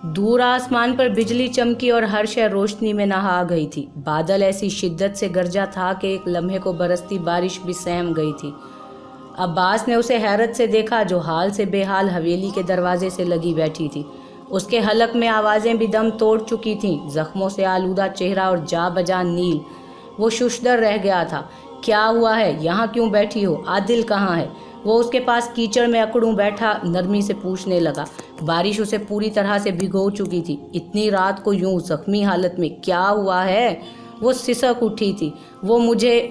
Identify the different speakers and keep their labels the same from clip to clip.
Speaker 1: دور آسمان پر بجلی چمکی اور ہر شے روشنی میں نہا گئی تھی۔ بادل ایسی شدت سے گرجا تھا کہ ایک لمحے کو برستی بارش بھی سہم گئی تھی۔ عباس نے اسے حیرت سے دیکھا جو حال سے بے حال حویلی کے دروازے سے لگی بیٹھی تھی۔ اس کے حلق میں آوازیں بھی دم توڑ چکی تھیں، زخموں سے آلودہ چہرہ اور جا بجا نیل۔ وہ ششدر رہ گیا تھا۔ کیا ہوا ہے؟ یہاں کیوں بیٹھی ہو؟ عادل کہاں ہے؟ وہ اس کے پاس کیچڑ میں اکڑوں بیٹھا نرمی سے پوچھنے لگا۔ بارش اسے پوری طرح سے بھگو چکی تھی۔ اتنی رات کو یوں زخمی حالت میں کیا ہوا ہے؟ وہ سسک اٹھی تھی۔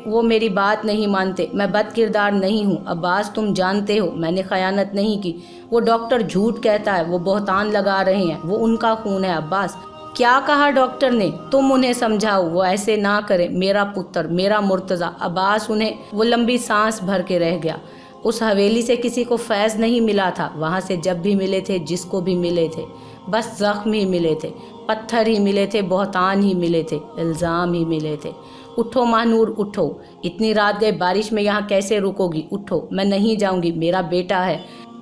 Speaker 1: وہ میری بات نہیں مانتے۔ میں بد کردار نہیں ہوں عباس، تم جانتے ہو میں نے خیانت نہیں کی۔ وہ ڈاکٹر جھوٹ کہتا ہے، وہ بہتان لگا رہے ہیں، وہ ان کا خون ہے عباس۔ کیا کہا ڈاکٹر نے؟ تم انہیں سمجھاؤ وہ ایسے نہ کرے، میرا پتر، میرا مرتضیٰ۔ عباس وہ لمبی سانس بھر کے رہ گیا۔ اس حویلی سے کسی کو فیض نہیں ملا تھا۔ وہاں سے جب بھی ملے تھے، جس کو بھی ملے تھے، بس زخم ہی ملے تھے، پتھر ہی ملے تھے، بہتان ہی ملے تھے، الزام ہی ملے تھے۔ اٹھو ماہنور اٹھو، اتنی رات گئے بارش میں یہاں کیسے رکو گی؟ اٹھو، میں نہیں جاؤں گی، میرا بیٹا ہے،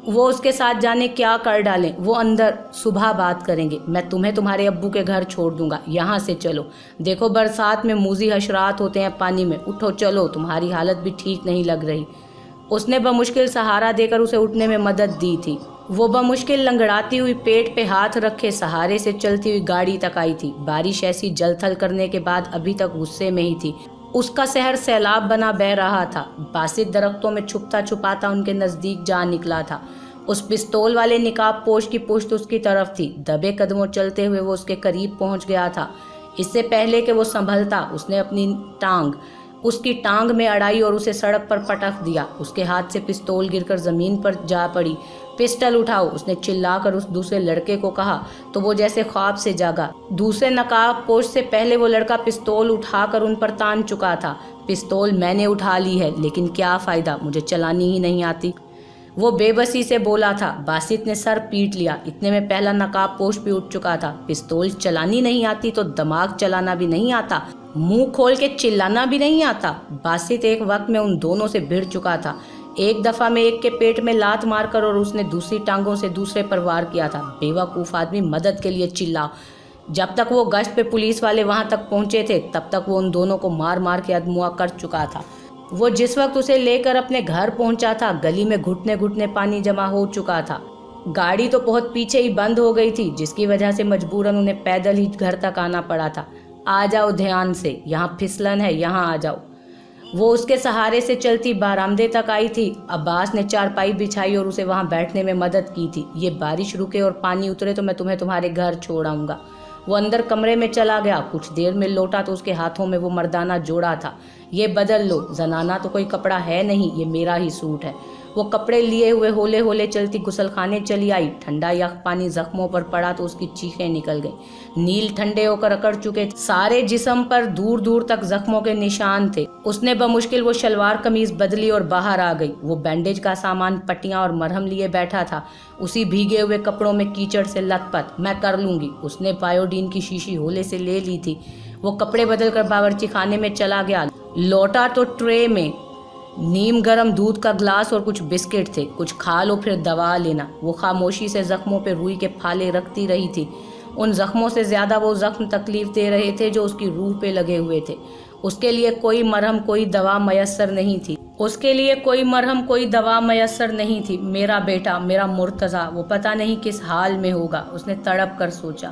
Speaker 1: وہ اس کے ساتھ جانے کیا کر ڈالیں، وہ اندر، صبح بات کریں گے، میں تمہیں تمہارے ابو کے گھر چھوڑ دوں گا، یہاں سے چلو، دیکھو برسات میں موذی حشرات ہوتے ہیں پانی میں، اٹھو چلو، تمہاری حالت بھی ٹھیک نہیں لگ رہی۔ اس نے بمشکل سہارا دے کر اسے اٹھنے میں مدد دی تھی۔ وہ بمشکل لنگڑاتی ہوئی پیٹ پہ ہاتھ رکھے سہارے سے چلتی ہوئی گاڑی تک آئی تھی۔ بارش ایسی جل تھل کرنے کے بعد ابھی تک غصے میں ہی تھی۔ اس کا سحر سیلاب بنا بہہ رہا تھا۔ باسط درختوں میں چھپتا چھپاتا ان کے نزدیک جا نکلا تھا۔ اس پستول والے نقاب پوش کی پشت اس کی طرف تھی۔ دبے قدموں چلتے ہوئے وہ اس کے قریب پہنچ گیا تھا۔ اس سے پہلے کہ وہ سنبھلتا، اس نے اپنی ٹانگ اس کی ٹانگ میں اڑائی اور اسے سڑک پر پٹک دیا۔ اس کے ہاتھ سے پستول گر کر زمین پر جا پڑی۔ پسٹل اٹھاؤ، اس نے چلا کر اس دوسرے لڑکے کو کہا تو وہ جیسے خواب سے جاگا۔ دوسرے نقاب پوش سے پہلے وہ لڑکا پستول اٹھا کر ان پر تان چکا تھا۔ پستول میں نے اٹھا لی ہے، لیکن کیا فائدہ، مجھے چلانی ہی نہیں آتی، وہ بے بسی سے بولا تھا۔ باسط نے سر پیٹ لیا۔ اتنے میں پہلا نقاب پوش بھی اٹھ چکا تھا۔ پستول چلانی نہیں آتی تو دماغ چلانا بھی نہیں آتا، منہ کھول کے چلانا بھی نہیں آتا۔ باسط ایک وقت میں ان دونوں سے بھڑ چکا تھا۔ ایک دفعہ میں ایک کے پیٹ میں لات مار کر اور اس نے دوسری ٹانگوں سے دوسرے پر وار کیا تھا۔ بے وقوف آدمی، مدد کے لیے چلا۔ جب تک وہ گشت پہ پولیس والے وہاں تک پہنچے تھے تب تک وہ ان دونوں کو مار مار کے ادموا کر چکا تھا۔ وہ جس وقت اسے لے کر اپنے گھر پہنچا تھا گلی میں گھٹنے گھٹنے پانی جمع ہو چکا تھا۔ گاڑی تو بہت پیچھے ہی بند ہو گئی تھی، جس کی وجہ سے مجبوراً انہیں پیدل ہی گھر تک آنا پڑا تھا۔ آ جاؤ دھیان سے، یہاں پھسلن ہے، یہاں آ جاؤ۔ وہ اس کے سہارے سے چلتی برآمدے تک آئی تھی۔ عباس نے چارپائی بچھائی اور اسے وہاں بیٹھنے میں مدد کی تھی۔ یہ بارش رکے اور پانی اترے تو میں تمہیں تمہارے گھر چھوڑ آؤں گا۔ وہ اندر کمرے میں چلا گیا۔ کچھ دیر میں لوٹا تو اس کے ہاتھوں میں وہ مردانہ جوڑا تھا۔ یہ بدل لو، زنانہ تو کوئی کپڑا ہے نہیں، یہ میرا ہی سوٹ ہے۔ وہ کپڑے لیے ہوئے ہولے ہولے چلتی غسل خانے چلی آئی۔ ٹھنڈا یخ پانی زخموں پر پڑا تو اس کی چیخیں نکل گئیں۔ نیل ٹھنڈے ہو کر اکڑ چکے، سارے جسم پر دور دور تک زخموں کے نشان تھے۔ اس نے بمشکل وہ شلوار قمیض بدلی اور باہر آ گئی۔ وہ بینڈیج کا سامان، پٹیاں اور مرہم لیے بیٹھا تھا، اسی بھیگے ہوئے کپڑوں میں کیچڑ سے لت پت۔ میں کر لوں گی۔ اس نے پائیوڈین کی شیشی ہولے سے لے لی تھی۔ وہ کپڑے بدل کر باورچی خانے میں چلا گیا۔ لوٹا تو ٹرے میں نیم گرم دودھ کا گلاس اور کچھ بسکٹ تھے۔ کچھ کھا لو پھر دوا لینا۔ وہ خاموشی سے زخموں پہ روئی کے پھالے رکھتی رہی تھی۔ ان زخموں سے زیادہ وہ زخم تکلیف دے رہے تھے جو اس کی روح پہ لگے ہوئے تھے۔ اس کے لیے کوئی مرہم، کوئی دوا میسر نہیں تھی۔ میرا بیٹا، میرا مرتضیٰ، وہ پتہ نہیں کس حال میں ہوگا، اس نے تڑپ کر سوچا۔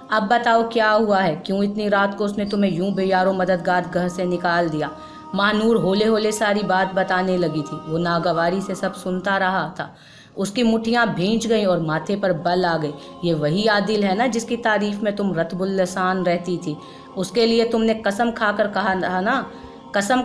Speaker 1: اب بتاؤ کیا ہوا ہے؟ کیوں اتنی رات کو اس نے تمہیں یوں بے یار و مددگار گھر سے نکال دیا؟ ماہنور ہولے ہولے ساری بات بتانے لگی تھی۔ وہ ناگواری سے سب سنتا رہا تھا۔ اس کی مٹھیاں بھینچ گئیں اور ماتھے پر بل آ گئے۔ یہ وہی عادل ہے نا جس کی تعریف میں تم رطب اللسان رہتی تھی؟ اس کے لیے تم نے قسم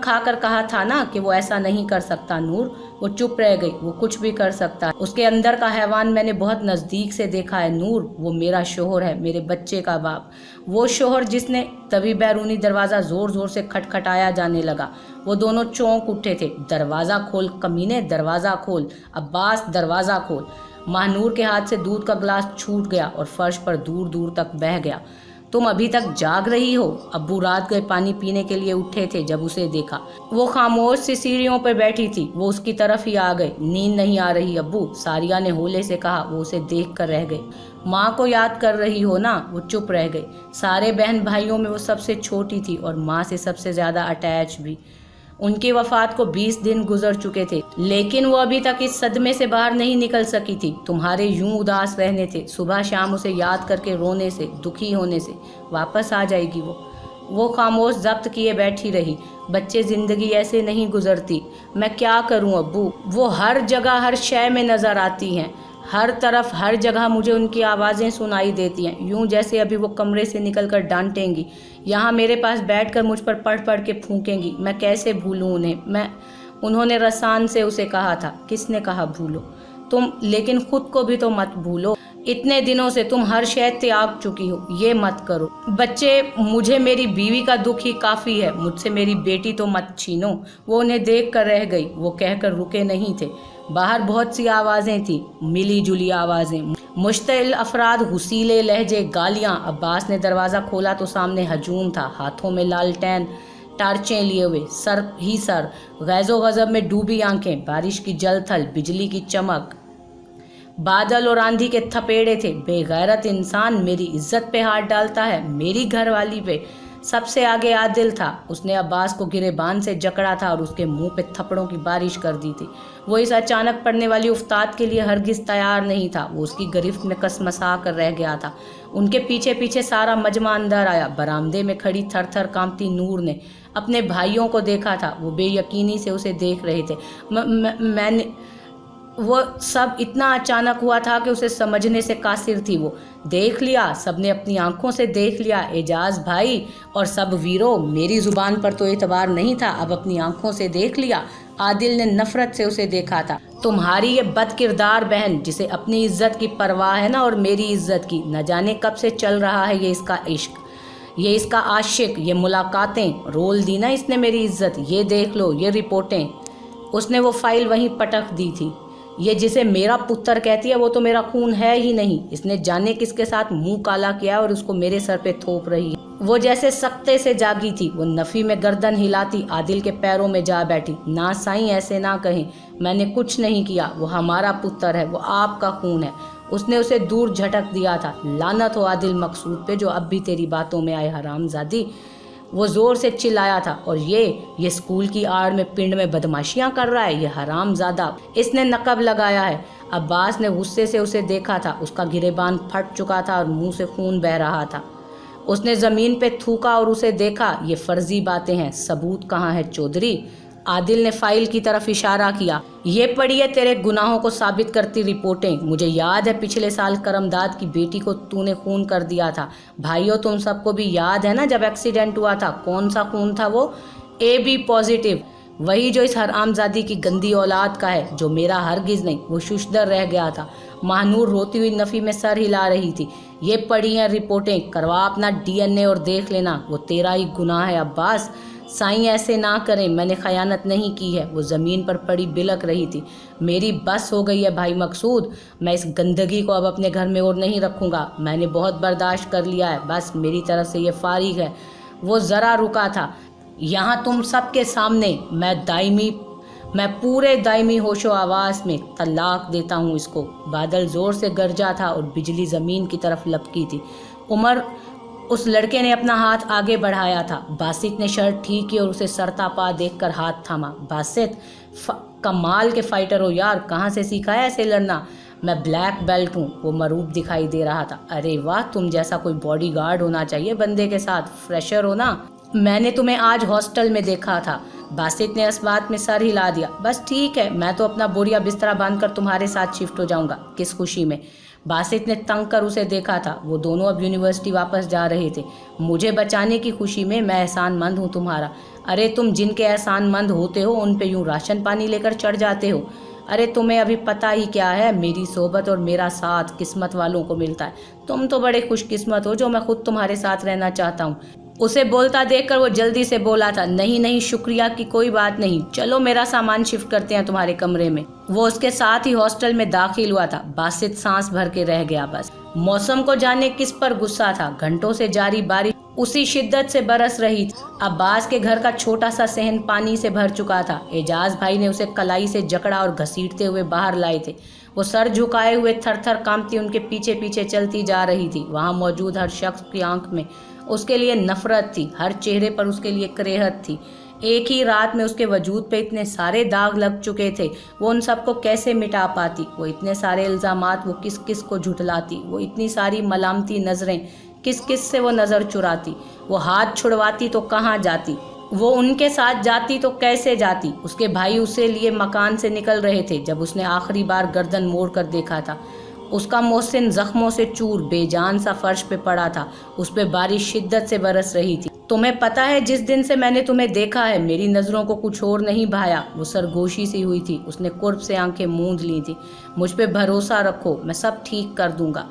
Speaker 1: کھا کر کہا تھا نا کہ وہ ایسا نہیں کر سکتا۔ نور، وہ چپ رہ گئی۔ وہ کچھ بھی کر سکتا ہے۔ اس کے اندر کا حیوان میں نے بہت نزدیک سے دیکھا ہے نور۔ وہ میرا شوہر ہے، میرے بچے کا باپ، وہ شوہر جس نے… تبھی بیرونی دروازہ زور زور سے کھٹکھٹایا جانے لگا۔ وہ دونوں چونک اٹھے تھے۔ دروازہ کھول کمینے، دروازہ کھول، عباس دروازہ کھول۔ ماہنور کے ہاتھ سے دودھ کا گلاس چھوٹ گیا اور فرش پر دور دور تک بہہ گیا۔ तुम अभी तक जाग रही हो? अब्बू रात गए पानी पीने के लिए उठे थे जब उसे देखा। वो खामोश सी सीढ़ियों पर बैठी थी। वो उसकी तरफ ही आ गए। नींद नहीं आ रही अब्बू? सारिया ने होले से कहा। वो उसे देख कर रह गई। माँ को याद कर रही हो ना? वो चुप रह गई। सारे बहन भाइयों में वो सबसे छोटी थी और माँ से सबसे ज़्यादा अटैच भी। उनकी वफात को 20 दिन गुजर चुके थे, लेकिन वो अभी तक इस सदमे से बाहर नहीं निकल सकी थी। तुम्हारे यूं उदास रहने से, सुबह शाम उसे याद करके रोने से, दुखी होने से वापस आ जाएगी वो खामोश जब्त किए बैठी रही। बच्चे जिंदगी ऐसे नहीं गुजरती। मैं क्या करूं अब्बू? वो हर जगह हर शय में नज़र आती हैं। हर तरफ हर जगह मुझे उनकी आवाज़ें सुनाई देती हैं, यूं जैसे अभी वो कमरे से निकलकर डांटेंगी। यहाँ मेरे पास बैठकर मुझ पर पढ़ पढ़ के फूंकेंगी। मैं कैसे भूलूं उन्हें? उन्होंने रसान से उसे कहा था। किसने कहा भूलो? तुम। लेकिन खुद को भी तो मत भूलो। इतने दिनों से तुम हर शय त्याग चुकी हो। ये मत करो। बच्चे, मुझे मेरी बीवी का दुख ही काफ़ी है। मुझसे मेरी बेटी तो मत छीनो। वो उन्हें देख कर रह गई। वो कहकर रुके नहीं थे। बाहर बहुत सी आवाज़ें थी, मिली जुली आवाज़ें, मुश्तिल अफराद, हुसीले लहजे, गालियाँ। अब्बास ने दरवाज़ा खोला तो सामने हजूम था, हाथों में लालटेन टार्चें लिए हुए, सर ही सर, गैज़ो गज़ब में डूबी आंखें, बारिश की जलथल, बिजली की चमक, बादल और आंधी के थपेड़े थे। बेगैरत इंसान मेरी इज्जत पे हाथ डालता है, मेरी घरवाली पे। सबसे आगे आदिल था। उसने अब्बास को गिरेबान से जकड़ा था और उसके मुंह पे थप्पड़ों की बारिश कर दी थी। वो इस अचानक पड़ने वाली उफ्ताद के लिए हरगिज तैयार नहीं था। वो उसकी गिरफ्त में कसमसा कर रह गया था। उनके पीछे पीछे सारा मजमा अंदर आया। बरामदे में खड़ी थर थर कांपती नूर ने अपने भाइयों को देखा था। वो बेयकीनी से उसे देख रहे थे। मैंने वो सब इतना अचानक हुआ था कि उसे समझने से कासिर थी। वो देख लिया, सबने अपनी आंखों से देख लिया। एजाज भाई और सब वीरों, मेरी जुबान पर तो एतबार नहीं था, अब अपनी आंखों से देख लिया। आदिल ने नफरत से उसे देखा था। तुम्हारी ये बदकिरदार बहन, जिसे अपनी इज्जत की परवाह है ना और मेरी इज्जत की, न जाने कब से चल रहा है ये इसका इश्क, ये इसका आशिक, ये मुलाकातें, रोल दी ना इसने मेरी इज्जत। ये देख लो, ये रिपोर्टें। उसने वो फाइल वहीं पटक दी थी। ये जिसे मेरा पुत्र कहती है वो तो मेरा खून है ही नहीं। इसने जाने किसके साथ मुंह काला किया और उसको मेरे सर पे थोप रही है। वो जैसे सख्ते से जागी थी। वो नफ़ी में गर्दन हिलाती आदिल के पैरों में जा बैठी। ना साईं, ऐसे ना कहें, मैंने कुछ नहीं किया। वो हमारा पुत्र है, वो आपका खून है। उसने उसे दूर झटक दिया था। लानत हो आदिल मकसूद पे, जो अब भी तेरी बातों में आए, हरामजादी। वो ज़ोर से चिल्लाया था। और ये स्कूल की आड़ में पिंड में बदमाशियां कर रहा है, ये हरामजादा, इसने नकब लगाया है। अब्बास ने गुस्से से उसे देखा था। उसका गिरेबान फट चुका था और मुंह से खून बह रहा था। उसने ज़मीन पे थूका और उसे देखा। ये फर्जी बातें हैं, सबूत कहाँ है चौधरी? आदिल ने फाइल की तरफ इशारा किया। ये पढ़ी है तेरे गुनाहों को साबित करती रिपोर्टें। मुझे याद है पिछले साल करमदाद की बेटी को तूने खून कर दिया था। भाइयों, तुम सबको भी याद है ना जब एक्सीडेंट हुआ था? कौन सा खून था वो? AB positive. वही जो इस हरामजादी की गंदी औलाद का है, जो मेरा हरगिज नहीं। वो शुशदर रह गया था। महानूर रोती हुई नफ़ी में सर हिला रही थी। ये पढ़ी हैं रिपोर्टें, करवा अपना DNA और देख लेना। वो तेरा ही गुनाह है अब्बास। साईं, ऐसे ना करें, मैंने खयानत नहीं की है। वो ज़मीन पर पड़ी बिलक रही थी। मेरी बस हो गई है भाई मकसूद, मैं इस गंदगी को अब अपने घर में और नहीं रखूँगा। मैंने बहुत बर्दाश्त कर लिया है, बस मेरी तरफ से ये फारिग है। वो ज़रा रुका था। यहाँ तुम सबके सामने मैं पूरे दायमी होशो आवाज़ में तलाक देता हूँ इसको। बादल ज़ोर से गरजा था और बिजली ज़मीन की तरफ लपकी थी। उमर, उस लड़के ने अपना हाथ आगे बढ़ाया था। बासित ने शर्ट ठीक की और उसे सरता पा देखकर हाथ थामा। बासित, कमाल के फाइटर हो यार, कहाँ से सीखा है ऐसे लड़ना? मैं ब्लैक बेल्ट हूँ। वो मरूब दिखाई दे रहा था। अरे वाह, तुम जैसा कोई बॉडीगार्ड होना चाहिए बंदे के साथ। फ्रेशर हो ना? मैंने तुम्हें आज हॉस्टल में देखा था। बासित ने इस बात में सर हिला दिया। बस ठीक है, मैं तो अपना बोरिया बिस्तरा बांधकर तुम्हारे साथ शिफ्ट हो जाऊंगा। किस खुशी में? बासित ने तंग कर उसे देखा था। वो दोनों अब यूनिवर्सिटी वापस जा रहे थे। मुझे बचाने की खुशी में। मैं एहसानमंद हूँ तुम्हारा। अरे तुम जिनके एहसानमंद होते हो उन पे यूँ राशन पानी लेकर चढ़ जाते हो। अरे तुम्हें अभी पता ही क्या है, मेरी सोबत और मेरा साथ किस्मत वालों को मिलता है। तुम तो बड़े खुशकिस्मत हो जो मैं खुद तुम्हारे साथ रहना चाहता हूँ। उसे बोलता देखकर वो जल्दी से बोला था, नहीं नहीं शुक्रिया की कोई बात नहीं, चलो मेरा सामान शिफ्ट करते हैं तुम्हारे कमरे में। वो उसके साथ ही हॉस्टल में दाखिल हुआ था। बासित सांस भर के रह गया। बस मौसम को जाने किस पर गुस्सा था। घंटों से जारी बारिश उसी शिद्दत से बरस रही थी। अब्बास के घर का छोटा सा सहन पानी से भर चुका था। एजाज भाई ने उसे कलाई से जकड़ा और घसीटते हुए बाहर लाए थे। वो सर झुकाए हुए थर थर कांपती उनके पीछे पीछे चलती जा रही थी। वहां मौजूद हर शख्स की आंख में उसके लिए नफरत थी, हर चेहरे पर उसके लिए करेहत थी। एक ही रात में उसके वजूद पे इतने सारे दाग लग चुके थे, वो उन सबको कैसे मिटा पाती? वो इतने सारे इल्ज़ामात वो किस किस को झुठलाती? वो इतनी सारी मलामती नज़रें किस किस से वो नज़र चुराती? वो हाथ छुड़वाती तो कहाँ जाती? वो उनके साथ जाती तो कैसे जाती? उसके भाई उसे लिए मकान से निकल रहे थे जब उसने आखिरी बार गर्दन मोड़ कर देखा था। उसका मोहसिन जख्मों से चूर बेजान सा फर्श पे पड़ा था। उस पे बारिश शिद्दत से बरस रही थी। तुम्हें पता है जिस दिन से मैंने तुम्हें देखा है मेरी नज़रों को कुछ और नहीं भाया। वो सरगोशी सी हुई थी। उसने कुर्ब से आंखें मूंद ली थी। मुझ पे भरोसा रखो, मैं सब ठीक कर दूंगा।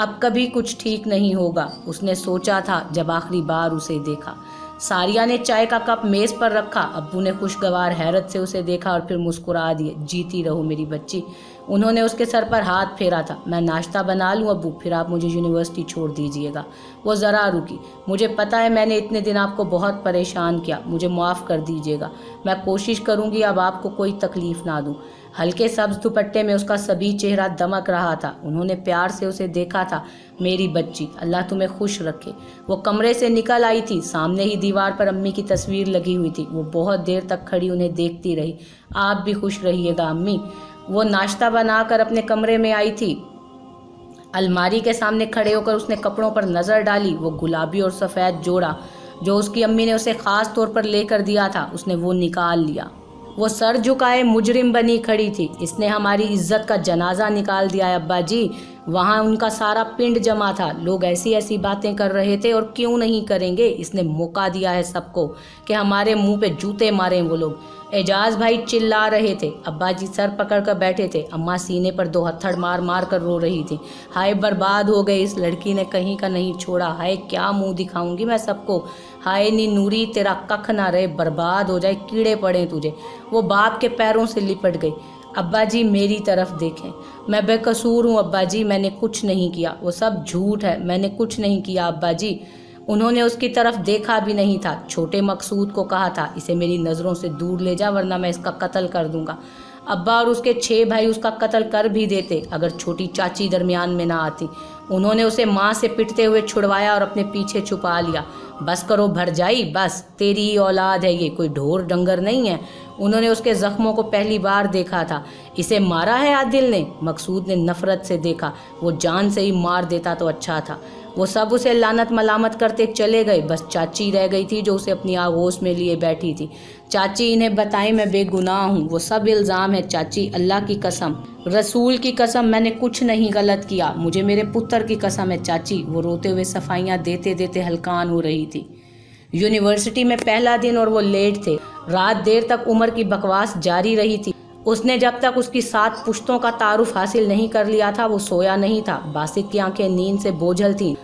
Speaker 1: अब कभी कुछ ठीक नहीं होगा, उसने सोचा था जब आखिरी बार उसे देखा। सारिया ने चाय का कप मेज पर रखा। अब्बू ने खुशगवार हैरत से उसे देखा और फिर मुस्कुरा दिए। जीती रहो मेरी बच्ची। उन्होंने उसके सर पर हाथ फेरा था। मैं नाश्ता बना लूँ अब्बू, फिर आप मुझे यूनिवर्सिटी छोड़ दीजिएगा। वो ज़रा रुकी। मुझे पता है मैंने इतने दिन आपको बहुत परेशान किया, मुझे माफ़ कर दीजिएगा। मैं कोशिश करूँगी अब आपको कोई तकलीफ़ ना दूँ। हल्के सब्ज दुपट्टे में उसका सभी चेहरा दमक रहा था। उन्होंने प्यार से उसे देखा था। मेरी बच्ची, अल्लाह तुम्हें खुश रखे। वो कमरे से निकल आई थी। सामने ही दीवार पर अम्मी की तस्वीर लगी हुई थी। वो बहुत देर तक खड़ी उन्हें देखती रही। आप भी खुश रहिएगा अम्मी। वो नाश्ता बनाकर अपने कमरे में आई थी। अलमारी के सामने खड़े होकर उसने कपड़ों पर नज़र डाली। वो गुलाबी और सफ़ेद जोड़ा जो उसकी अम्मी ने उसे ख़ास तौर पर लेकर दिया था, उसने वो निकाल लिया। वो सर झुकाए मुजरिम बनी खड़ी थी। इसने हमारी इज्जत का जनाजा निकाल दिया है अब्बा जी। वहाँ उनका सारा पिंड जमा था। लोग ऐसी ऐसी बातें कर रहे थे और क्यों नहीं करेंगे। इसने मौका दिया है सबको कि हमारे मुंह पे जूते मारें वो लोग। एजाज भाई चिल्ला रहे थे। अब्बा जी सर पकड़ कर बैठे थे। अम्मा सीने पर 2 हथड़ मार मार कर रो रही थी। हाय बर्बाद हो गए, इस लड़की ने कहीं का नहीं छोड़ा। हाय क्या मुंह दिखाऊंगी मैं सबको। हाय नी नूरी तेरा कख ना रहे, बर्बाद हो जाए, कीड़े पड़े तुझे। वो बाप के पैरों से लिपट गई। अब्बा जी मेरी तरफ देखें, मैं बेकसूर हूँ अब्बा जी, मैंने कुछ नहीं किया। वो सब झूठ है, मैंने कुछ नहीं किया अब्बा जी। उन्होंने उसकी तरफ देखा भी नहीं था। छोटे मकसूद को कहा था इसे मेरी नज़रों से दूर ले जा वरना मैं इसका कत्ल कर दूंगा। अब्बा और उसके 6 भाई उसका कत्ल कर भी देते अगर छोटी चाची दरमियान में ना आती। उन्होंने उसे माँ से पिटते हुए छुड़वाया और अपने पीछे छुपा लिया। बस करो भरजाई, बस तेरी ही औलाद है ये, कोई ढोर डंगर नहीं है। उन्होंने उसके जख्मों को पहली बार देखा था। इसे मारा है आदिल ने? मकसूद ने नफरत से देखा। वो जान से ही मार देता तो अच्छा था। वो सब उसे लानत मलामत करते चले गए। बस चाची रह गई थी जो उसे अपनी आगोश में लिए बैठी थी। चाची इन्हें बताई मैं बेगुनाह हूँ, वो सब इल्ज़ाम है चाची, अल्लाह की कसम, रसूल की कसम, मैंने कुछ नहीं गलत किया, मुझे मेरे पुत्र की कसम है चाची। वो रोते हुए सफाइयाँ देते देते हलकान हो रही थी। यूनिवर्सिटी में पहला दिन और वो लेट थे। रात देर तक उमर की बकवास जारी रही थी। उसने जब तक उसकी 7 पुश्तों का तारुफ हासिल नहीं कर लिया था वो सोया नहीं था। बासित की आंखें नींद से बोझल थीं,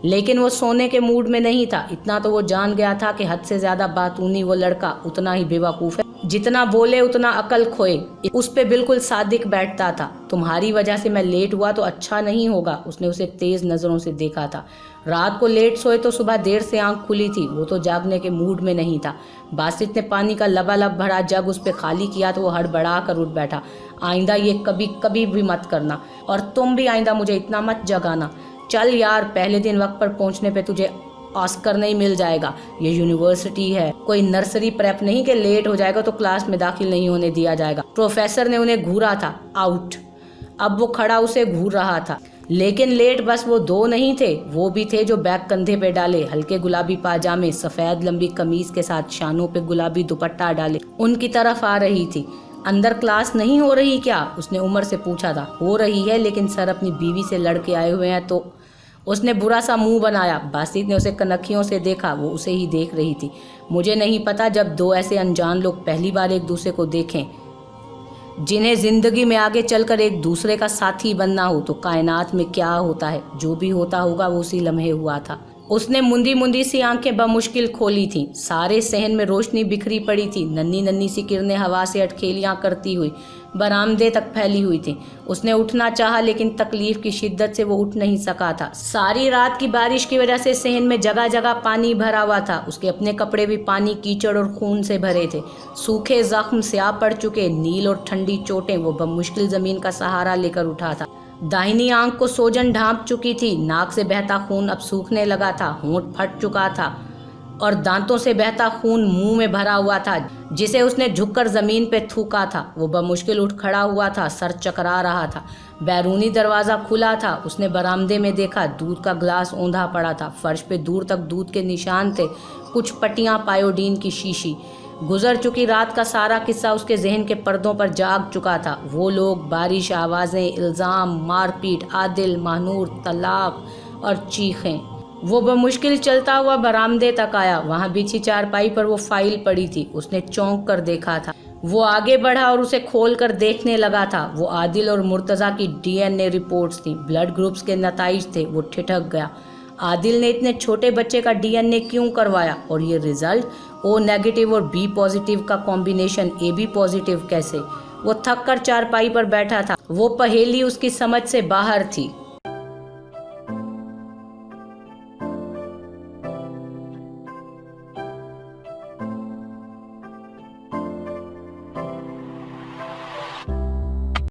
Speaker 1: लेकिन वो सोने के मूड में नहीं था। इतना तो वो जान गया था कि हद से ज्यादा बातूनी वो लड़का उतना ही बेवकूफ़ है जितना बोले उतना अकल खोए। उस पे बिल्कुल सादिक बैठता था। तुम्हारी वजह से मैं लेट हुआ तो अच्छा नहीं होगा। उसने उसे तेज नज़रों से देखा था। रात को लेट सोए तो सुबह देर से आंख खुली थी। वो तो जागने के मूड में नहीं था। बासित ने पानी का लबालब भरा जग उस पर खाली किया तो वो हड़बड़ा कर उठ बैठा। आइंदा ये कभी कभी भी मत करना, और तुम भी आइंदा मुझे इतना मत जगाना। चल यार, पहले दिन वक्त पर पहुंचने पे तुझे ऑस्कर नहीं मिल जाएगा। ये यूनिवर्सिटी है, कोई नर्सरी प्रेप नहीं कि लेट हो जाएगा तो क्लास में दाखिल नहीं होने दिया जाएगा। प्रोफेसर ने उन्हें घूरा था, आउट। अब वो खड़ा उसे घूर रहा था। लेकिन लेट बस वो 2 नहीं थे, वो भी थे जो बैग कंधे पे डाले, हल्के गुलाबी पाजामे, सफ़ेद लंबी कमीज के साथ शानों पे गुलाबी दुपट्टा डाले उनकी तरफ आ रही थी। अंदर क्लास नहीं हो रही क्या? उसने उमर से पूछा था। हो रही है, लेकिन सर अपनी बीवी से लड़के आए हुए हैं तो। उसने बुरा सा मुंह बनाया। बासित ने उसे कनखियों से देखा। वो उसे ही देख रही थी। मुझे नहीं पता, जब 2 ऐसे अनजान लोग पहली बार एक दूसरे को देखें, जिन्हें जिंदगी में आगे चलकर एक दूसरे का साथी बनना हो, तो कायनात में क्या होता है। जो भी होता होगा वो उसी लम्हे हुआ था। उसने मुंदी मुंदी सी आंखें बमुश्किल खोली थीं। सारे सहन में रोशनी बिखरी पड़ी थी। नन्ही नन्ही सी किरणें हवा से अटखेलियां करती हुई बरामदे तक फैली हुई थी। उसने उठना चाहा लेकिन तकलीफ की शिद्दत से वो उठ नहीं सका था। सारी रात की बारिश की वजह से सहन में जगह जगह पानी भरा हुआ था। उसके अपने कपड़े भी पानी, कीचड़ और खून से भरे थे। सूखे जख्म, स्याह पड़ चुके नील और ठंडी चोटें वो बमुश्किल जमीन का सहारा लेकर उठा था। दाहिनी आंख को सोजन ढांप चुकी थी। नाक से बहता खून अब सूखने लगा था। होंठ फट चुका था और दांतों से बहता खून मुंह में भरा हुआ था, जिसे उसने झुककर जमीन पे थूका था। वो बमुश्किल उठ खड़ा हुआ था। सर चकरा रहा था। बैरूनी दरवाजा खुला था। उसने बरामदे में देखा। दूध का ग्लास औंधा पड़ा था। फर्श पे दूर तक दूध के निशान थे। कुछ पट्टियां पायोडीन की शीशी। गुजर चुकी रात का सारा किस्सा उसके जहन के पर्दों पर जाग चुका था। वो लोग, बारिश, आवाज़ें, इल्ज़ाम, मारपीट, आदिल, महानूर, तलाक और चीखें। वो बमुश्किल चलता हुआ बरामदे तक आया। वहाँ बिछी चारपाई पर वो फाइल पड़ी थी। उसने चौंक कर देखा था। वो आगे बढ़ा और उसे खोल कर देखने लगा था। वो आदिल और मुर्तज़ा की DNA रिपोर्ट्स थी। ब्लड ग्रुप्स के नताइज थे। वो ठिठक गया। आदिल ने इतने छोटे बच्चे का DNA क्यों करवाया? और ये रिजल्ट O नेगेटिव और B पॉजिटिव का कॉम्बिनेशन AB पॉजिटिव कैसे? वो थक कर चारपाई पर बैठा था। वो पहेली उसकी समझ से बाहर थी।